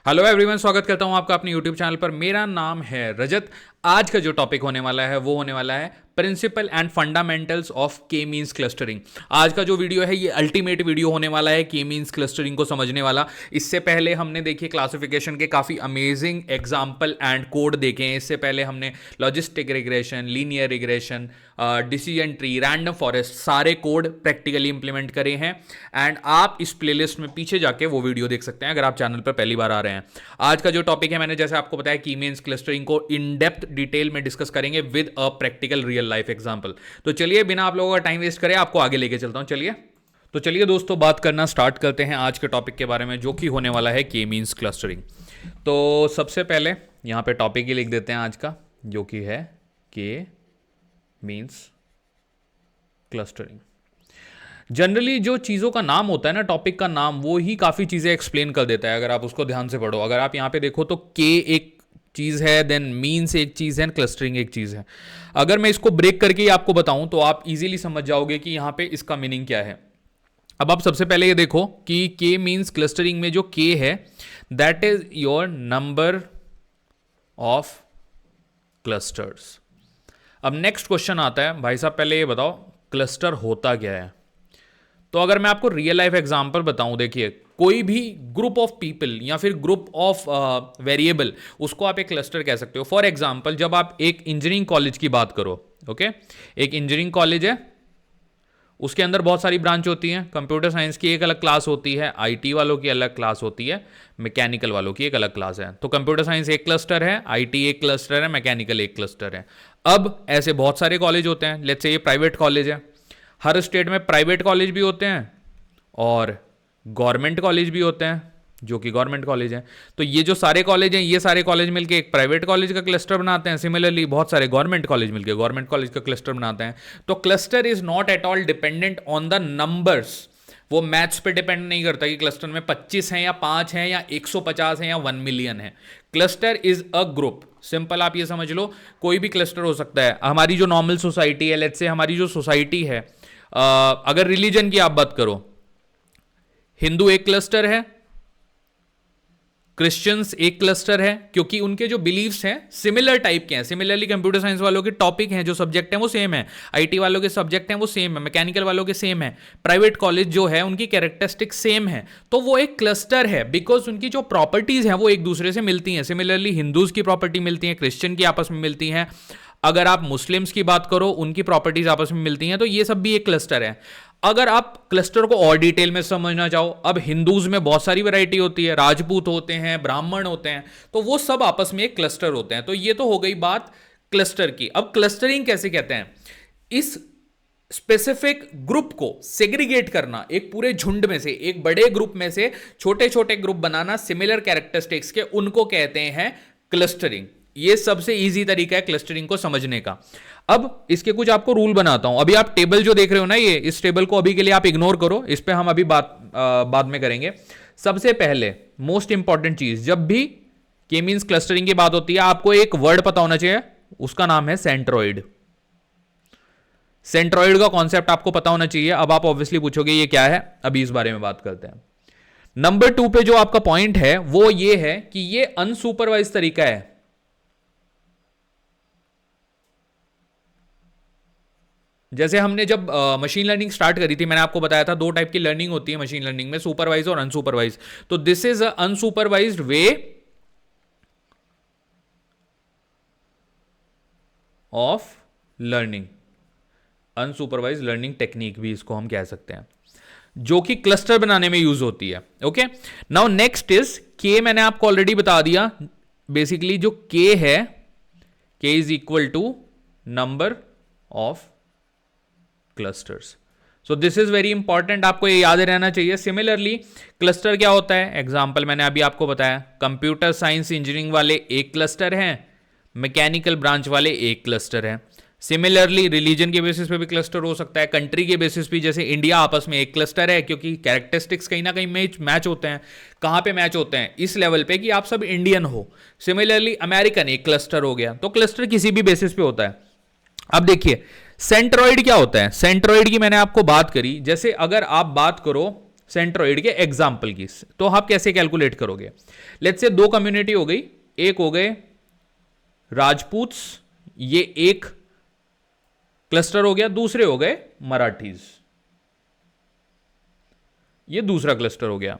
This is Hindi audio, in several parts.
हेलो एवरीवन, स्वागत करता हूं आपका अपने यूट्यूब चैनल पर। मेरा नाम है रजत। आज का जो टॉपिक होने वाला है वो होने वाला है principle and fundamentals of K means clustering. आज का जो वीडियो है ये अल्टीमेट वीडियो होने वाला है के मींस क्लस्टरिंग को समझने वाला। इससे पहले हमने देखिए क्लासिफिकेशन के काफ़ी अमेजिंग एग्जाम्पल एंड कोड देखे हैं। इससे पहले हमने logistic regression, linear regression, decision tree, random forest सारे कोड प्रैक्टिकली इंप्लीमेंट करे हैं। एंड आप इस प्लेलिस्ट में पीछे जाके वो वीडियो देख सकते हैं अगर आप चैनल पर पहली बार आ रहे हैं। आज का जो टॉपिक है, मैंने जैसे आपको बताया, की मींस क्लस्टरिंग को इन डेप्थ डिटेल में डिस्कस करेंगे with a practical real life example. तो चलिए बिना आप लोगों का टाइम वेस्ट करें आपको आगे लेके चलता हूं। चलिए दोस्तों, बात करना स्टार्ट करते हैं आज के टॉपिक के बारे में, जो कि होने वाला है के मींस क्लस्टरिंग। तो सबसे पहले यहां पे टॉपिक ही लिख देते हैं आज का, जो कि है के मींस क्लस्टरिंग। जनरली जो चीज़ों का नाम होता है ना, टॉपिक का नाम, वो ही काफ़ी चीज़ें एक्सप्लेन कर देता है अगर आप उसको ध्यान से पढ़ो। अगर आप यहाँ पे देखो तो के एक चीज़ है, देन मीन्स एक चीज़ है, क्लस्टरिंग एक चीज़ है। अगर मैं इसको ब्रेक करके ही आपको बताऊं तो आप इजीली समझ जाओगे कि यहाँ पे इसका मीनिंग क्या है। अब आप सबसे पहले ये देखो कि के मीन्स क्लस्टरिंग में जो के है that is your number of clusters. अब नेक्स्ट क्वेश्चन आता है, भाई साहब पहले ये बताओ क्लस्टर होता क्या है। तो अगर मैं आपको रियल लाइफ एग्जांपल बताऊं, देखिए कोई भी ग्रुप ऑफ पीपल या फिर ग्रुप ऑफ वेरिएबल, उसको आप एक क्लस्टर कह सकते हो। फॉर एग्जांपल, जब आप एक इंजीनियरिंग कॉलेज की बात करो, ओके, एक इंजीनियरिंग कॉलेज है, उसके अंदर बहुत सारी ब्रांच होती हैं। कंप्यूटर साइंस की एक अलग क्लास होती है, आईटी वालों की अलग क्लास होती है, मैकेनिकल वालों की एक अलग क्लास है। तो कंप्यूटर साइंस एक क्लस्टर है, आईटी एक क्लस्टर है, मैकेनिकल एक क्लस्टर है। अब ऐसे बहुत सारे कॉलेज होते हैं। लेट्स से ये प्राइवेट कॉलेज है। हर स्टेट में प्राइवेट कॉलेज भी होते हैं और गवर्नमेंट कॉलेज भी होते हैं, जो कि गवर्नमेंट कॉलेज हैं। तो ये जो सारे कॉलेज हैं, ये सारे कॉलेज मिलके एक प्राइवेट कॉलेज का क्लस्टर बनाते हैं। सिमिलरली बहुत सारे गवर्नमेंट कॉलेज मिलके गवर्नमेंट कॉलेज का क्लस्टर बनाते हैं। तो cluster is not at all dependent on the numbers. वो मैथ्स पे डिपेंड नहीं करता कि क्लस्टर में 25 हैं या 5 हैं या 150 हैं या 1 मिलियन है। Cluster is a group. Simple आप ये समझ लो, कोई भी क्लस्टर हो सकता है। हमारी जो नॉर्मल सोसाइटी है, लेट्स से हमारी जो सोसाइटी है, अगर रिलीजन की आप बात करो, हिंदू एक क्लस्टर है, क्रिश्चियंस एक क्लस्टर है, क्योंकि उनके जो बिलीव्स हैं सिमिलर टाइप के हैं। सिमिलरली कंप्यूटर साइंस वालों के टॉपिक हैं, जो सब्जेक्ट हैं वो सेम है, आईटी वालों के सब्जेक्ट हैं वो सेम है, मैकेनिकल वालों के सेम है, प्राइवेट कॉलेज जो है उनकी कैरेक्टरिस्टिक सेम है। तो वो एक क्लस्टर है बिकॉज उनकी जो प्रॉपर्टीज हैं वो एक दूसरे से मिलती हैं। सिमिलरली हिंदूज की प्रॉपर्टी मिलती है, क्रिश्चियन की आपस में मिलती हैं। अगर आप मुस्लिम्स की बात करो, उनकी प्रॉपर्टीज आपस में मिलती हैं। तो ये सब भी एक क्लस्टर है। अगर आप क्लस्टर को और डिटेल में समझना चाहो, अब हिंदूज में बहुत सारी वैरायटी होती है, राजपूत होते हैं, ब्राह्मण होते हैं, तो वो सब आपस में एक क्लस्टर होते हैं। तो ये तो हो गई बात क्लस्टर की। अब क्लस्टरिंग कैसे कहते हैं? इस स्पेसिफिक ग्रुप को सेग्रीगेट करना, एक पूरे झुंड में से, एक बड़े ग्रुप में से छोटे छोटे ग्रुप बनाना सिमिलर कैरेक्टरिस्टिक्स के, उनको कहते हैं क्लस्टरिंग। ये सबसे इजी तरीका है क्लस्टरिंग को समझने का। अब इसके कुछ आपको रूल बनाता हूं। अभी आप टेबल जो देख रहे हो ना, ये इस टेबल को अभी के लिए आप इग्नोर करो, इस पे हम अभी बाद में करेंगे। सबसे पहले मोस्ट इंपॉर्टेंट चीज, जब भी के मींस क्लस्टरिंग की बात होती है, आपको एक वर्ड पता होना चाहिए, उसका नाम है सेंट्रॉइड। सेंट्रॉइड का कॉन्सेप्ट आपको पता होना चाहिए। अब आप ऑब्वियसली पूछोगे ये क्या है, अभी इस बारे में बात करते हैं। नंबर 2 पे जो आपका पॉइंट है वो ये है कि ये अनसुपरवाइज तरीका है। जैसे हमने जब मशीन लर्निंग स्टार्ट करी थी, मैंने आपको बताया था 2 टाइप की लर्निंग होती है मशीन लर्निंग में, सुपरवाइज और अनसुपरवाइज। तो this is unsupervised way of learning, unsupervise learning technique भी इसको हम कह सकते हैं, जो कि क्लस्टर बनाने में यूज होती है। ओके, नाउ नेक्स्ट इज के। मैंने आपको ऑलरेडी बता दिया, बेसिकली जो के है, K is equal to number of clusters. So this is very important, आपको ये याद रहना चाहिए। सिमिलरली क्लस्टर क्या होता है, एग्जांपल मैंने अभी आपको बताया, कंप्यूटर साइंस इंजीनियरिंग वाले एक क्लस्टर हैं, मैकेनिकल ब्रांच वाले एक क्लस्टर हैं। सिमिलरली रिलीजन के बेसिस पे भी क्लस्टर हो सकता है, कंट्री के बेसिस पे, जैसे इंडिया आपस में एक क्लस्टर है, क्योंकि कैरेक्टरिस्टिक्स कहीं ना कहीं मैच होते हैं। कहां पे मैच होते हैं? इस लेवल पे कि आप सब इंडियन हो। सिमिलरली अमेरिकन एक क्लस्टर हो गया। तो क्लस्टर किसी भी बेसिस पे होता है। अब देखिए सेंट्रॉइड क्या होता है। सेंट्रॉइड की मैंने आपको बात करी, जैसे अगर आप बात करो सेंट्रॉइड के एग्जाम्पल की। तो आप कैसे कैलकुलेट करोगे? लेट्स से दो कम्युनिटी हो गई, एक हो गए राजपूत्स, ये एक क्लस्टर हो गया, दूसरे हो गए मराठीज, ये दूसरा क्लस्टर हो गया।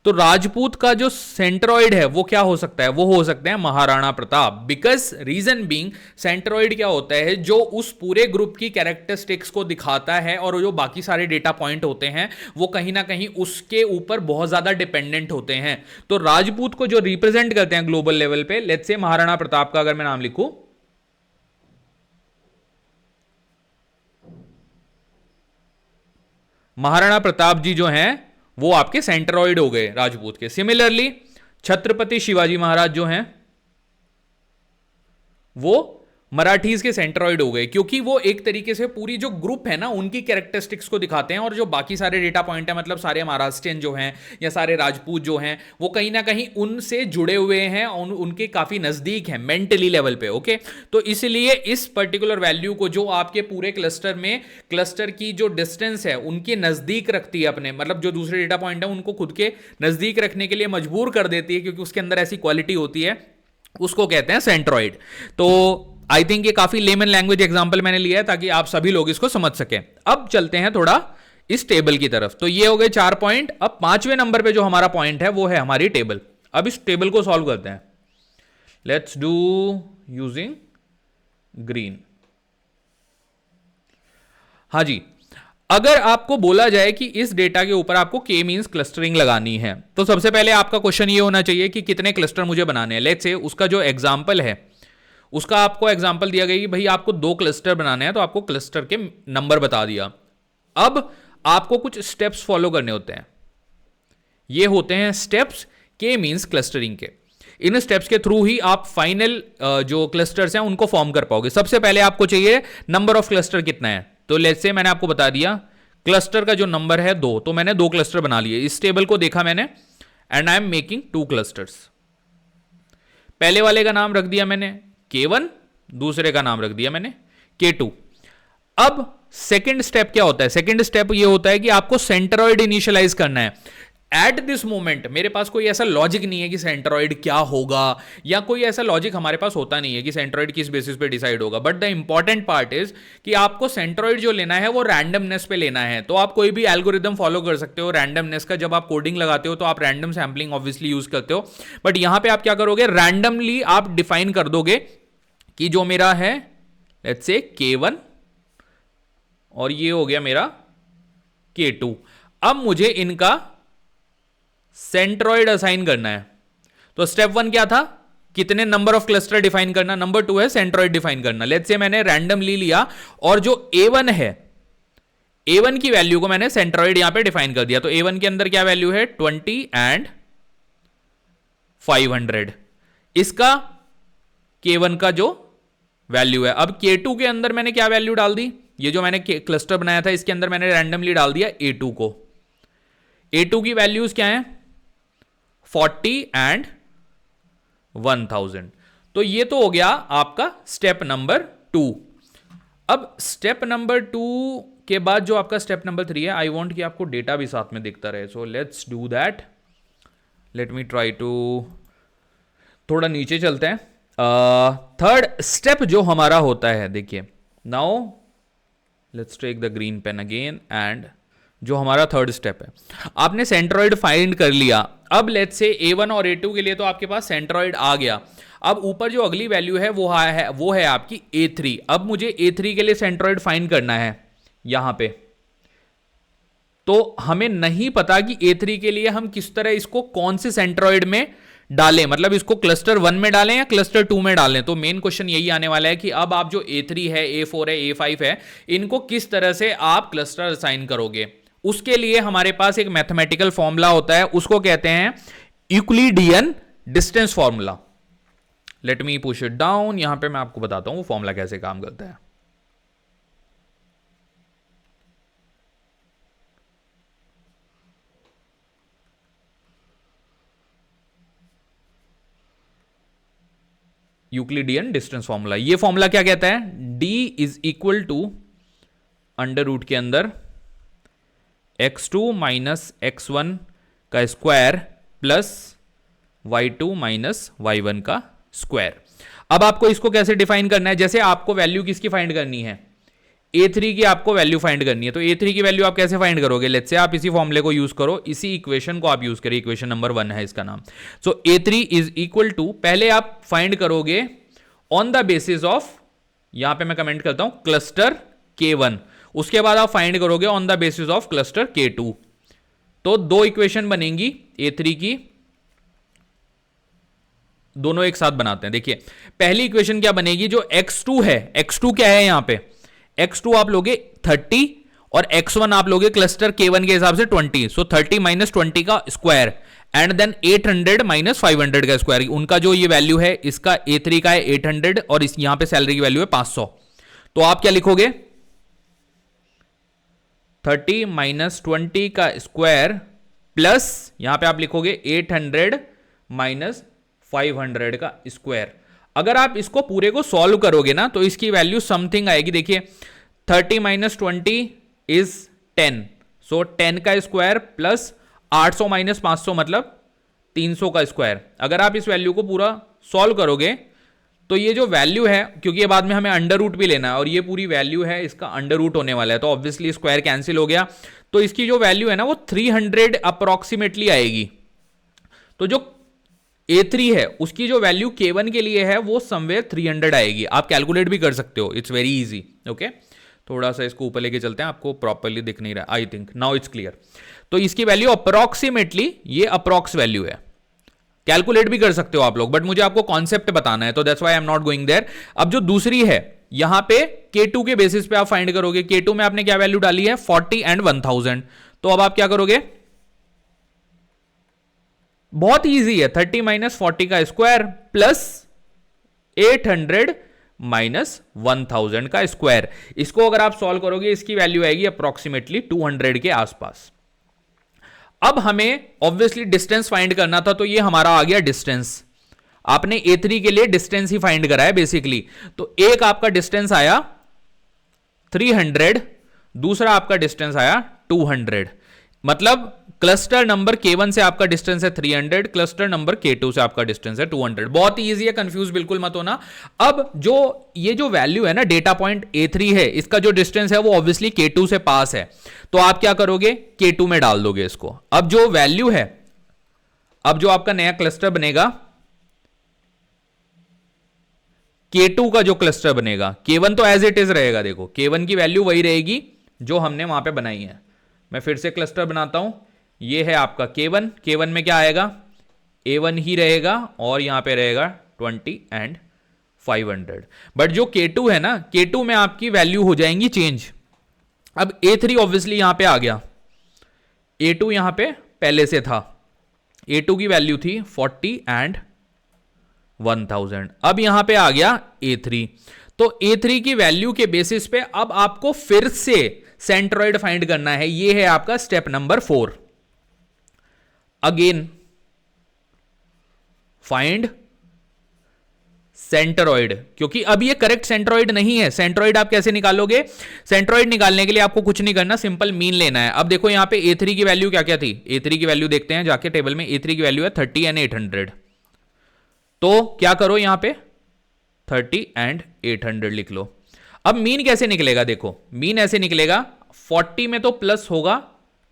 तो राजपूत का जो सेंट्रॉइड है वो क्या हो सकता है? वो हो सकता है Maharana Pratap. Because reason being, centroid क्या होता है? जो उस पूरे ग्रुप की कैरेक्टरिस्टिक्स को दिखाता है और जो बाकी सारे डेटा पॉइंट होते हैं वो कहीं ना कहीं उसके ऊपर बहुत ज्यादा डिपेंडेंट होते हैं। तो राजपूत को जो रिप्रेजेंट करते हैं ग्लोबल लेवल पे, लेट्स से महाराणा प्रताप का अगर मैं नाम लिखूं, महाराणा प्रताप जी जो हैं वो आपके सेंट्रॉइड हो गए राजपूत के। सिमिलरली छत्रपति शिवाजी महाराज जो हैं वो मराठीज के सेंट्रॉइड हो गए, क्योंकि वो एक तरीके से पूरी जो ग्रुप है ना उनकी कैरेक्टरिस्टिक्स को दिखाते हैं, और जो बाकी सारे डेटा पॉइंट है, मतलब सारे महाराष्ट्रियन जो हैं या सारे राजपूत जो हैं, वो कहीं ना कहीं उनसे जुड़े हुए हैं, उनके काफी नजदीक हैं मेंटली लेवल पे। ओके, तो इसलिए इस पर्टिकुलर वैल्यू को जो आपके पूरे क्लस्टर में, क्लस्टर की जो डिस्टेंस है उनके नजदीक रखती है, अपने मतलब जो दूसरे डेटा पॉइंट है उनको खुद के नजदीक रखने के लिए मजबूर कर देती है, क्योंकि उसके अंदर ऐसी क्वालिटी होती है, उसको कहते हैं सेंट्रॉइड। तो आई थिंक ये काफी लेमन लैंग्वेज एग्जांपल मैंने लिया है ताकि आप सभी लोग इसको समझ सकें। अब चलते हैं थोड़ा इस टेबल की तरफ। तो ये हो गए 4 पॉइंट। अब 5वें नंबर पे जो हमारा पॉइंट है वो है हमारी टेबल। अब इस टेबल को सॉल्व करते हैं। Let's do using green. हाँ जी, अगर आपको बोला जाए कि इस डेटा के ऊपर आपको के मींस क्लस्टरिंग लगानी है, तो सबसे पहले आपका क्वेश्चन ये होना चाहिए कि कितने क्लस्टर मुझे बनाने हैं। लेट्स से उसका जो एग्जांपल है, उसका आपको एग्जांपल दिया गया कि भाई आपको 2 क्लस्टर बनाने हैं, तो आपको क्लस्टर के नंबर बता दिया। अब आपको कुछ स्टेप्स फॉलो करने होते हैं, ये होते हैं स्टेप्स के मींस क्लस्टरिंग के। इन स्टेप्स के थ्रू ही आप फाइनल जो क्लस्टर्स हैं उनको फॉर्म कर पाओगे। सबसे पहले आपको चाहिए नंबर ऑफ क्लस्टर कितना है। तो लेट्स से मैंने आपको बता दिया क्लस्टर का जो नंबर है 2, तो मैंने 2 क्लस्टर बना लिए। इस टेबल को देखा मैंने and I am making 2 clusters. पहले वाले का नाम रख दिया मैंने K1, दूसरे का नाम रख दिया मैंने K2। अब सेकंड स्टेप क्या होता है? सेकंड स्टेप ये होता है कि आपको सेंट्रॉइड इनिशियलाइज करना है। एट दिस मोमेंट मेरे पास कोई ऐसा लॉजिक नहीं है कि सेंट्रॉइड क्या होगा, या कोई ऐसा लॉजिक हमारे पास होता नहीं है कि सेंट्रॉइड किस बेसिस पे डिसाइड होगा। But the important part is कि आपको सेंट्रॉइड जो लेना है वो रैंडमनेस पे लेना है। तो आप कोई भी एल्गोरिदम फॉलो कर सकते हो रैंडमनेस का। जब आप कोडिंग लगाते हो तो आप रैंडम सैम्पलिंग ऑब्वियसली यूज करते हो, बट यहां पे आप क्या करोगे, रैंडमली आप डिफाइन कर दोगे कि जो मेरा है लेट्स से K1 और ये हो गया मेरा K2। अब मुझे इनका सेंट्रॉइड असाइन करना है। तो स्टेप 1 क्या था? कितने नंबर ऑफ क्लस्टर डिफाइन करना। नंबर 2 है सेंट्रॉइड डिफाइन करना। लेट्स से मैंने रैंडमली लिया और जो A1 है, A1 की वैल्यू को मैंने सेंट्रॉइड यहां पे डिफाइन कर दिया। तो A1 के अंदर क्या वैल्यू है? 20 एंड 500। इसका K1 का जो वैल्यू है। अब K2 के अंदर मैंने क्या वैल्यू डाल दी? ये जो मैंने क्लस्टर बनाया था इसके अंदर मैंने रैंडमली डाल दिया A2 को। A2 की वैल्यूज क्या है? 40 एंड 1000। तो ये तो हो गया आपका स्टेप नंबर 2। अब स्टेप नंबर 2 के बाद जो आपका स्टेप नंबर 3 है, आई वांट कि आपको डेटा भी साथ में दिखता रहे। So let's do that. Let me try to, थोड़ा नीचे चलते हैं। थर्ड स्टेप जो हमारा होता है, देखिए now let's take the green pen again and जो हमारा थर्ड स्टेप है, आपने सेंट्रॉइड फाइंड कर लिया। अब लेट्स से A1 और A2 के लिए तो आपके पास सेंट्रॉइड आ गया। अब ऊपर जो अगली वैल्यू है वो है आपकी A3। अब मुझे A3 के लिए सेंट्रॉइड फाइंड करना है यहां पे। तो हमें नहीं पता कि A3 के लिए हम किस तरह इसको कौन से सेंट्रॉइड में डालें, मतलब इसको क्लस्टर 1 में डालें या क्लस्टर 2 में डालें। तो मेन क्वेश्चन यही आने वाला है कि अब आप जो A3 है, A4 है, A5 है, इनको किस तरह से आप क्लस्टर असाइन करोगे। उसके लिए हमारे पास एक मैथमेटिकल फॉर्मूला होता है, उसको कहते हैं Euclidean distance formula. Let me push it down. यहां पे मैं आपको बताता हूं वो फॉर्मूला कैसे काम करता है। यूक्लिडियन डिस्टेंस फॉर्मूला, ये फॉर्मूला क्या कहता है? D is equal to under root के अंदर x2 माइनस x1 का square plus y2 minus y1 का स्क्वायर। अब आपको इसको कैसे डिफाइन करना है, जैसे आपको वैल्यू किसकी फाइंड करनी है, a3 की आपको वैल्यू फाइंड करनी है। तो a3 की वैल्यू आप कैसे फाइंड करोगे, लेट्स से आप इसी फॉर्मूले को यूज करो, इसी इक्वेशन को आप यूज करिए, इक्वेशन नंबर 1 है इसका नाम। सो a3 इज इक्वल टू, पहले आप फाइंड करोगे ऑन द बेसिस ऑफ, यहां पे मैं कमेंट करता हूं, क्लस्टर K1, उसके बाद आप फाइंड करोगे on the basis of cluster K2। तो दो इक्वेशन बनेंगी a3 की, दोनों एक साथ बनाते हैं। देखिए पहली इक्वेशन क्या बनेगी, जो x2 है, x2 क्या है यहां पे, x2 आप लोगे 30 और x1 आप लोगे क्लस्टर K1 के हिसाब से 20, सो 30 माइनस 20 का स्क्वायर एंड देन 800 माइनस 500 का स्क्वायर। उनका जो ये वैल्यू है, इसका a3 का है 800 और इस यहां पे सैलरी की वैल्यू है 500। तो आप क्या लिखोगे, 30 माइनस 20 का स्क्वायर प्लस यहां पे आप लिखोगे 800 माइनस 500 का स्क्वायर। अगर आप इसको पूरे को सॉल्व करोगे ना तो इसकी वैल्यू समथिंग आएगी, देखिए 30 माइनस 20 इज 10, सो 10 का स्क्वायर प्लस 800 माइनस 500 मतलब 300 का स्क्वायर। अगर आप इस वैल्यू को पूरा सॉल्व करोगे तो ये जो वैल्यू है, क्योंकि ये बाद में हमें अंडर रूट भी लेना है और ये पूरी वैल्यू है, इसका अंडर रूट होने वाला है, तो ऑब्वियसली स्क्वायर कैंसिल हो गया, तो इसकी जो वैल्यू है ना वो 300 अप्रोक्सीमेटली आएगी। तो जो A3 है उसकी जो वैल्यू K1 के लिए है वो समवेयर 300 आएगी। आप कैलकुलेट भी कर सकते हो, इट्स वेरी इजी। ओके, थोड़ा सा इसको ऊपर लेके चलते हैं, आपको प्रॉपरली दिख नहीं रहा, I think now it's clear. तो इसकी वैल्यू अप्रोक्सीमेटली, ये अप्रोक्स वैल्यू है, कैलकुलेट भी कर सकते हो आप लोग, बट मुझे आपको कॉन्सेप्ट बताना है, तो that's why I am not going there. अब जो दूसरी है, यहां पे K2 के बेसिस पे आप फाइंड करोगे। K2 में आपने क्या वैल्यू डाली है, 40 एंड 1000, तो अब आप क्या करोगे, बहुत इजी है, 30 माइनस 40 का स्क्वायर प्लस 800 माइनस 1000 का स्क्वायर। इसको अगर आप सॉल्व करोगे इसकी वैल्यू आएगी अप्रोक्सीमेटली 200 के आसपास। अब हमें ऑब्वियसली डिस्टेंस फाइंड करना था, तो ये हमारा आ गया डिस्टेंस। आपने A3 के लिए डिस्टेंस ही फाइंड करा है बेसिकली। तो एक आपका डिस्टेंस आया 300, दूसरा आपका डिस्टेंस आया 200, मतलब क्लस्टर नंबर K1 से आपका डिस्टेंस है 300, क्लस्टर नंबर K2 से आपका डिस्टेंस है 200। बहुत ही इजी है, कंफ्यूज बिल्कुल मत होना। अब जो ये जो वैल्यू है ना, डेटा पॉइंट A3 है, इसका जो डिस्टेंस है वो ऑब्वियसली K2 से पास है, तो आप क्या करोगे, K2 में डाल दोगे इसको। अब जो वैल्यू है, अब जो आपका नया क्लस्टर बनेगा, K2 का जो क्लस्टर बनेगा, K1 तो एज इट इज रहेगा, देखो K1 की वैल्यू वही रहेगी जो हमने वहां पे बनाई है। मैं फिर से क्लस्टर बनाता हूं, ये है आपका K1, K1 में क्या आएगा, A1 ही रहेगा और यहां पे रहेगा 20 एंड 500। बट जो K2 है ना, K2 में आपकी वैल्यू हो जाएंगी चेंज। अब A3 ऑब्वियसली यहां पे आ गया, A2 यहां पे पहले से था, A2 की वैल्यू थी 40 एंड 1000, अब यहां पे आ गया A3। तो A3 की वैल्यू के बेसिस पे अब आपको फिर से सेंट्रॉइड फाइंड करना है, ये है आपका step number 4। Again find centroid, क्योंकि अब ये करेक्ट सेंट्रॉइड नहीं है। सेंट्रॉइड आप कैसे निकालोगे, सेंट्रॉइड निकालने के लिए आपको कुछ नहीं करना, सिंपल मीन लेना है। अब देखो यहां पे A3 की वैल्यू क्या क्या थी, A3 की वैल्यू देखते हैं जाके टेबल में। A3 की वैल्यू है 30 एंड 800, तो क्या करो यहां पे 30 एंड 800 लिख लो। अब मीन कैसे निकलेगा, देखो मीन ऐसे निकलेगा, 40 में तो प्लस होगा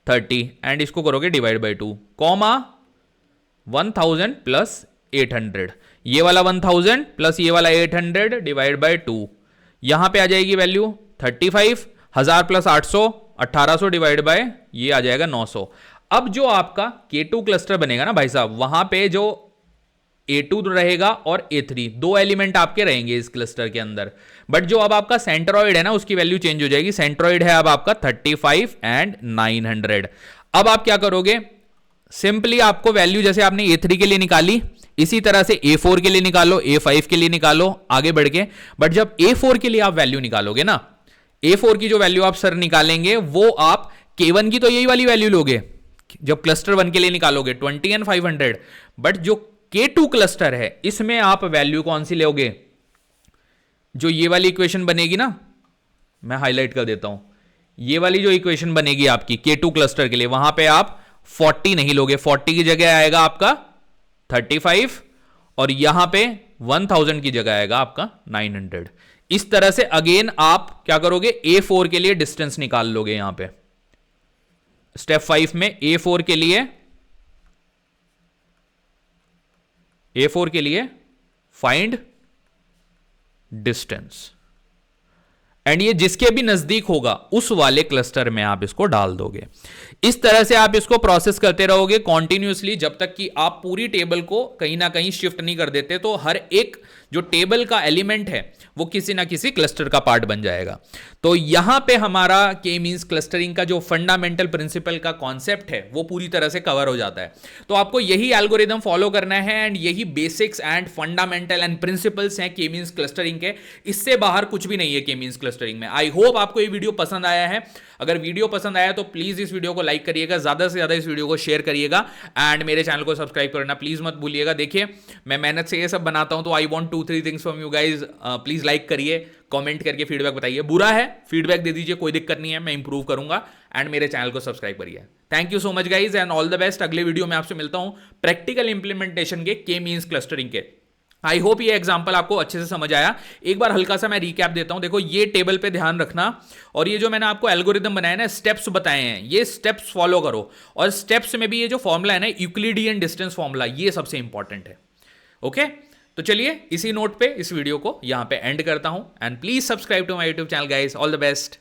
30 एंड इसको करोगे डिवाइड बाई 2, कॉमा 1000 प्लस 800, ये वाला 1000 प्लस ये वाला 800 डिवाइड बाई 2, यहां पे आ जाएगी वैल्यू 35, 1000 प्लस 800 1800 डिवाइड बाय ये आ जाएगा 900। अब जो आपका K2 क्लस्टर बनेगा ना भाई साहब, वहां पे जो A2 रहेगा और A3 दो एलिमेंट आपके रहेंगे इस क्लस्टर के अंदर। बट जो अब आपका सेंट्रॉइड है ना, उसकी वैल्यू चेंज हो जाएगी। सेंट्रॉइड है अब आपका 35 एंड 900। अब आप क्या करोगे, सिंपली आपको वैल्यू जैसे आपने A3 के लिए निकाली, इसी तरह से A4 के लिए निकालो, A5 के लिए निकालो, आगे बढ़ के। बट जब A4 के लिए आप वैल्यू निकालोगे ना, A4 की जो वैल्यू आप सर निकालेंगे वो आप K1 की तो यही वाली वैल्यू लोगे जब क्लस्टर 1 के लिए निकालोगे 20 एंड 500। बट जो K2 क्लस्टर है इसमें आप वैल्यू कौन सी लोगे, जो ये वाली इक्वेशन बनेगी ना, मैं हाईलाइट कर देता हूं, ये वाली जो इक्वेशन बनेगी आपकी K2 क्लस्टर के लिए, वहां पे आप 40 नहीं लोगे, 40 की जगह आएगा आपका 35, और यहां पे 1000 की जगह आएगा आपका 900। इस तरह से अगेन आप क्या करोगे, A4 के लिए डिस्टेंस निकाल लोगे। यहां पे स्टेप 5 में A4 के लिए फाइंड डिस्टेंस, एंड ये जिसके भी नजदीक होगा उस वाले क्लस्टर में आप इसको डाल दोगे। इस तरह से आप इसको प्रोसेस करते रहोगे कॉन्टिन्यूसली, जब तक कि आप पूरी टेबल को कहीं ना कहीं शिफ्ट नहीं कर देते। तो हर एक जो टेबल का एलिमेंट है वो किसी ना किसी क्लस्टर का पार्ट बन जाएगा। तो यहां पे हमारा के मींस क्लस्टरिंग का जो फंडामेंटल प्रिंसिपल का कॉन्सेप्ट है वो पूरी तरह से कवर हो जाता है। तो आपको यही एल्गोरिदम फॉलो करना है, एंड यही basics and fundamental and principles हैं के मींस क्लस्टरिंग के। इससे बाहर कुछ भी नहीं है के मींस क्लस्टरिंग में। आई होप आपको ये वीडियो पसंद आया है। अगर वीडियो पसंद आया तो प्लीज इस वीडियो को लाइक करिएगा, ज्यादा से ज्यादा इस वीडियो को शेयर करिएगा, एंड मेरे चैनल को सब्सक्राइब करना प्लीज मत भूलिएगा। देखिए मैं मेहनत से ये सब बनाता हूं, तो I want 2-3 things from you guys. Please like करिए, कमेंट करके फीडबैक बताइए। बुरा है फीडबैक दे दीजिए, कोई दिक्कत नहीं है, मैं इंप्रूव करूंगा। एंड मेरे चैनल को सब्सक्राइब करिए। Thank you so much guys, and all the best. अगले वीडियो में आपसे मिलता हूं practical implementation K means clustering के। आई होप ये एग्जांपल आपको अच्छे से समझ आया। एक बार हल्का सा मैं रिकैप देता हूं। देखो ये टेबल पे ध्यान रखना, और ये जो मैंने आपको एल्गोरिदम बनाया ना, स्टेप्स बताए हैं, ये स्टेप्स फॉलो करो। और स्टेप्स में भी ये जो फॉर्मूला है ना, यूक्लिडियन डिस्टेंस फॉर्मूला, ये सबसे इंपॉर्टेंट है। ओके, तो चलिए इसी नोट पे इस वीडियो को यहां पे एंड करता हूं, and please subscribe to my YouTube channel guys. All the best.